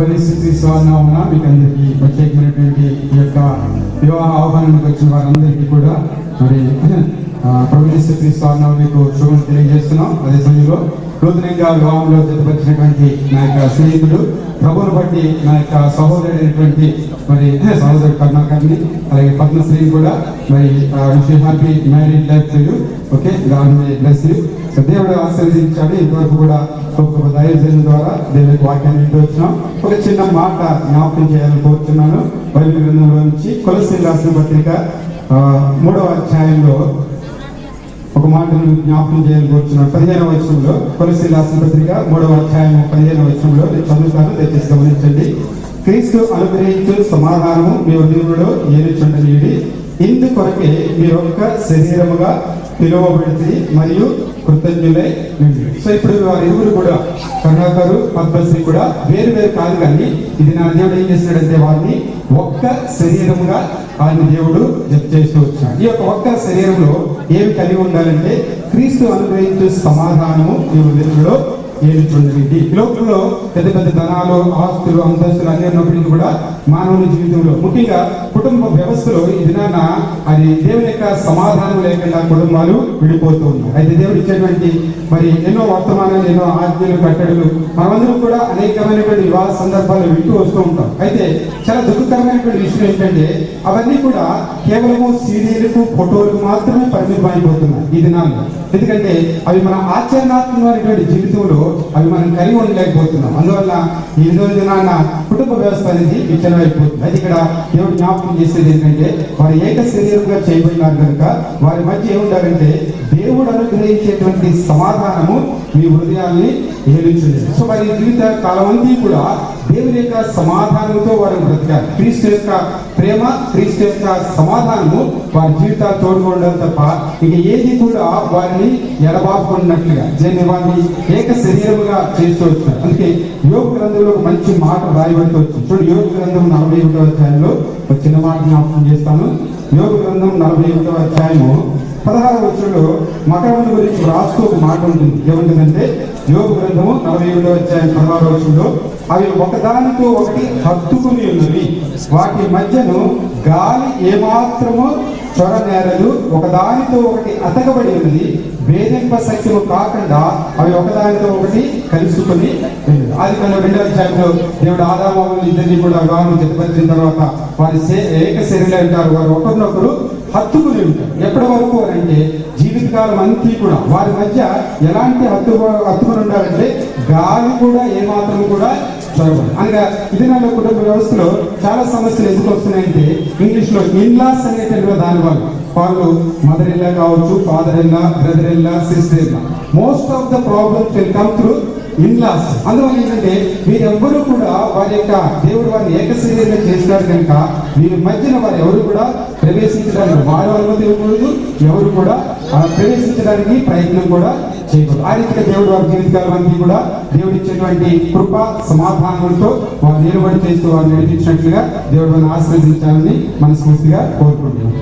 ప్రవేశిస్తున్నామున మీకు అందరికీ ప్రత్యేకమైనటువంటి ఈ యొక్క వివాహ ఆహ్వానానికి వచ్చిన వారందరికీ కూడా మరి ప్రవేశిస్తున్నాము మీకు శుభం తెలియజేస్తున్నాం. అదే సమయంలో నూతనంగా వివాహంలో జతపరిచినటువంటి నా యొక్క స్నేహితుడు ప్రభువును బట్టి నా యొక్క సహోదరుడైనటువంటి మరి సహోదరుడు కరుణాకర్ని అలాగే పద్మశ్రీ కూడా మరి happy married life to you. Okay, God May bless you. So దేవుడు ఆశీర్వదించాడు. ఇంతవరకు కూడా గొప్ప దైవజనుల ద్వారా దేవుడికి వాక్యాన్ని వింటూ వచ్చినాం. ఒక చిన్న మాట జ్ఞాపకం చేయాలని కోరుతున్నాను. బైబిల్ గ్రంథంలో నుంచి కొలస్సీయులకు రాసిన పత్రిక 3వ అధ్యాయంలో ఒక మాటను జ్ఞాపకం చేయాలని కోరుతున్నాను. 15వ వచనంలో, కొలస్సీయులకు రాసిన పత్రిక 3వ అధ్యాయం 15వ వచనంలో నేను చదువుతాను, దయచేసి గమనించండి. క్రీస్తు అనుగ్రహించు సమాధానము మీ హృదయంలో ఏలుచుండనీయుడి. ఇందుకొరకే మీరొక్క శరీరముగా పిలువబడితే మరియు కృతజ్ఞులై ఉండి. సో ఇప్పుడు వారి ఇరువురు కూడా కరుణాకరు పద్మశ్రీ కూడా వేరు వేరు కాదు, కానీ ఇది నా దేవుడు ఏం చేస్తున్నాడంటే వారిని ఒక్క శరీరముగా ఆయన దేవుడు జత చేస్తూ వచ్చాడు. ఈ యొక్క ఒక్క శరీరంలో ఏమి కలిగి ఉండాలంటే క్రీస్తు అనుగ్రహించే సమాధానము ఈ హృదయంలో ఏలుచుండనిది. ఈ లోకంలో పెద్ద పెద్ద ధనాలు, ఆస్తులు, అంతస్తులు అన్ని ఉన్నప్పటికీ కూడా మానవుని జీవితంలో ముఖ్యంగా కుటుంబ వ్యవస్థలో ఈ దినాన అది దేవుని యొక్క సమాధానం లేకుండా కుటుంబాలు విడిపోతూ ఉన్నాయి. అయితే దేవుడు ఇచ్చేటువంటి మరి ఎన్నో వర్తమానాలు, ఎన్నో ఆజ్ఞలు, కట్టడలు మనమందరం కూడా అనేకమైనటువంటి వివాహ సందర్భాలు వింటూ వస్తూ ఉంటాం. అయితే చాలా దుఃఖకరమైనటువంటి విషయం ఏంటంటే అవన్నీ కూడా కేవలము సీడీలకు, ఫోటోలకు మాత్రమే పరిమితం అయిపోతున్నాయి ఈ దినాల్లో. ఎందుకంటే అవి మన ఆచరణాత్మకమైనటువంటి జీవితంలో అవి మనం కలిగి ఉండలేకపోతున్నాం. అందువల్ల ఈ రోజు దినాన కుటుంబ వ్యవస్థ అనేది విచ్ఛిన్నమైపోతుంది. అయితే ఇక్కడ దేవుడు జ్ఞాపకం చేసేది ఏంటంటే వారు ఏక శరీరంగా చేయబడినారు కనుక వారి మధ్య ఏముండాలంటే దేవుడు అనుగ్రహించేటువంటి సమాధానము మీ హృదయాన్ని ఏలుచుంది. సో వారి జీవిత కాలం అంతా కూడా దేవుని యొక్క సమాధానంతో వారు బ్రతికారు. క్రీస్తు యొక్క ప్రేమ, క్రీస్తు యొక్క సమాధానము వారి జీవితాలు తోడుకోవడం తప్ప ఇక ఏది కూడా వారిని ఎడబాపుకున్నట్లుగా వారిని ఏక శరీరముగా చేస్తూ వచ్చారు. అందుకే యోగ గ్రంథంలో ఒక మంచి మాట రాయబడుతూ వచ్చింది. చూడండి, యోగ గ్రంథం 41వ అధ్యాయంలో ఒక చిన్న మాట జ్ఞాపకం చేస్తాను. యోగ గ్రంథం 41వ అధ్యాయము 16వ వచనంలో మకరముల గురించి రాస్తూ ఒక మాట ఉంటుంది. ఏముంటుందంటే యోగ గ్రంథము 41వ అధ్యాయం 16వ వచనంలో అవి ఒకదానితో ఒకటి హత్తుకుని ఉన్నవి, వాటి మధ్యను గాలి ఏమాత్రము చొరనేరదు, ఒకదానితో ఒకటి అతకబడి ఉన్నది, భేదింప శక్యము కాకుండా అవి ఒకదానితో ఒకటి కలుసుకుని ఉన్నది. ఆదికాండం 2వ అధ్యాయంలో దేవుడు ఆదాము ఇద్దరిని కూడా వివాహం జతపరిచిన తర్వాత వారి ఏక శరీరం అంటారు. వారు ఒకరినొకరు హత్తుకుని ఉంటారు. ఎప్పటి వరకు అంటే జీవితకాలం అంతా కూడా వారి మధ్య ఎలాంటి హత్తుకుని ఉండాలంటే గాలి కూడా ఏమాత్రం కూడా చొరబడి. అనగా ఇది నా కుటుంబ వ్యవస్థలో చాలా సమస్యలు ఎందుకు వస్తున్నాయంటే ఇంగ్లీష్ లో ఇన్లాస్ అనేటువంటి దాని వాళ్ళు మదర్ ఇల్లా కావచ్చు, ఫాదర్ ఇల్లా, బ్రదర్ ఇల్లా, సిస్టర్ ఇల్లా. Most of the problems will come through in-laws. అందువల్ల ఏంటంటే వీరెవ్వరూ కూడా వారి యొక్క దేవుడు వారిని ఏకశరీరంగా చేసినారు కనుక వీరి మధ్యన వారు ఎవరు కూడా ప్రవేశించడానికి వారు అనుమతి ఇవ్వకూడదు, ఎవరు కూడా ప్రవేశించడానికి ప్రయత్నం కూడా చేయకూడదు. ఆ రీతిగా దేవుడు వారి జీవితకాలం అంతా కూడా దేవుడు ఇచ్చేటువంటి కృప సమాధానంతో వారు నిలబడి చేస్తూ వారు నడిపించినట్లుగా దేవుడు వారిని ఆశీర్వదించాలని మనస్ఫూర్తిగా కోరుకుంటున్నాం.